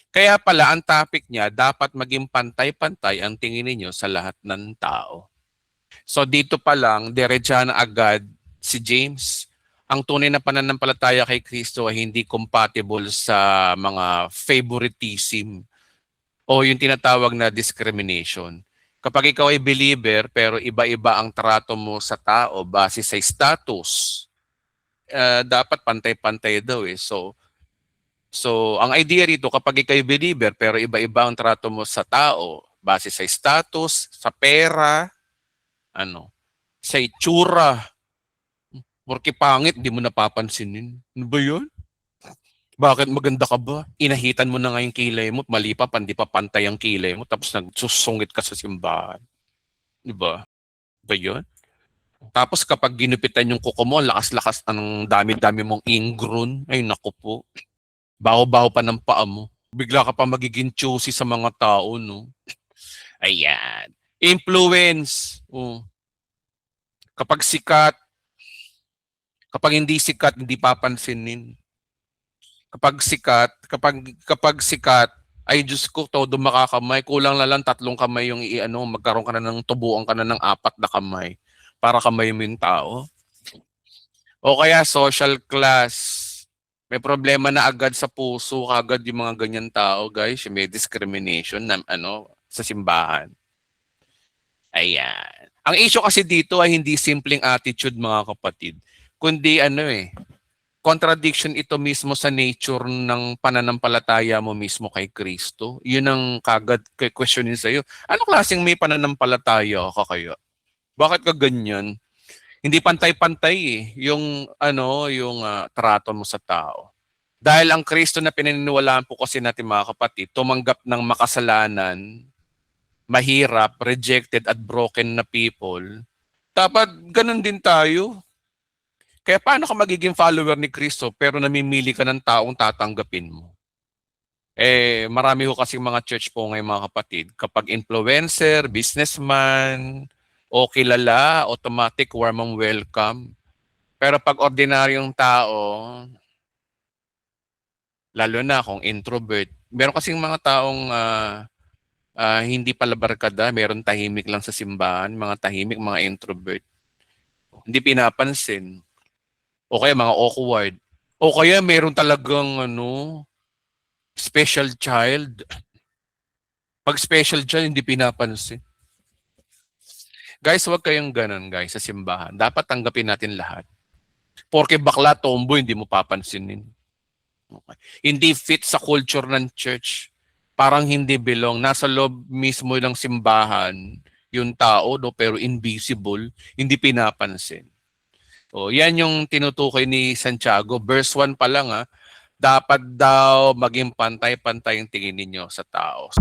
Kaya pala ang topic niya, dapat maging pantay-pantay ang tingin ninyo sa lahat ng tao. So dito pa lang, diretsa na agad si James. Ang tunay na pananampalataya kay Kristo ay hindi compatible sa mga favoritism o yung tinatawag na discrimination. Kapag ikaw ay believer pero iba-iba ang trato mo sa tao base sa status, dapat pantay-pantay daw eh. So ang idea rito kapag ikaw ay believer pero iba-iba ang trato mo sa tao base sa status, sa pera, ano, sa itsura, porque pangit, di mo napapansinin. Ano ba yun? Bakit maganda ka ba? Inahitan mo na nga yung kilay mo, mali pa, pandi pa pantay ang kilay mo, tapos nagsusungit ka sa simbahan. Di ba? Ba yun? Tapos kapag ginupitan yung kuko mo, lakas-lakas ang dami-dami mong ingrown. Ay, naku po. Baho-baho pa ng paa mo. Bigla ka pa magiging choosy sa mga tao, no? Ayan. Influence. Oh. Kapag sikat, kapag hindi sikat, hindi papansinin. Kapag sikat, ay Diyos ko, todo makakamay. Kulang na lang 3 kamay yung iano, magkaroon ka na ng tubuan ka na ng 4 na kamay para kamay mo yung tao. O kaya social class. May problema na agad sa puso, agad yung mga ganyan tao, guys. May discrimination na sa simbahan. Ayan. Ang issue kasi dito ay hindi simpleng attitude, mga kapatid, kundi contradiction ito mismo sa nature ng pananampalataya mo mismo kay Kristo. Yun ang kagad questionin sa'yo. Ano klaseng may pananampalataya ka kaya? Bakit ka ganyan? Hindi pantay-pantay eh, yung trato mo sa tao. Dahil ang Kristo na pinaniniwalaan po kasi natin mga kapatid, tumanggap ng makasalanan, mahirap, rejected at broken na people, dapat ganun din tayo. Kaya paano ka magiging follower ni Kristo pero namimili ka ng taong tatanggapin mo? Marami ko kasing mga church po ngayon mga kapatid. Kapag influencer, businessman, o kilala, automatic warm and welcome. Pero pag ordinaryong tao, lalo na kung introvert, meron kasing mga taong hindi pala barkada, meron tahimik lang sa simbahan, mga tahimik, mga introvert. Hindi pinapansin. O kaya mga awkward. O kaya meron talagang special child. Pag special child, hindi pinapansin. Guys, huwag kayong ganun, guys, sa simbahan. Dapat tanggapin natin lahat. Porke bakla, tomboy, hindi mo papansinin. Okay. Hindi fit sa culture ng church. Parang hindi belong. Nasa loob mismo ng simbahan, yung tao, pero invisible, hindi pinapansin. O, yan yung tinutukoy ni Santiago. Verse 1 pa lang, dapat daw maging pantay-pantay yung tingin ninyo sa tao.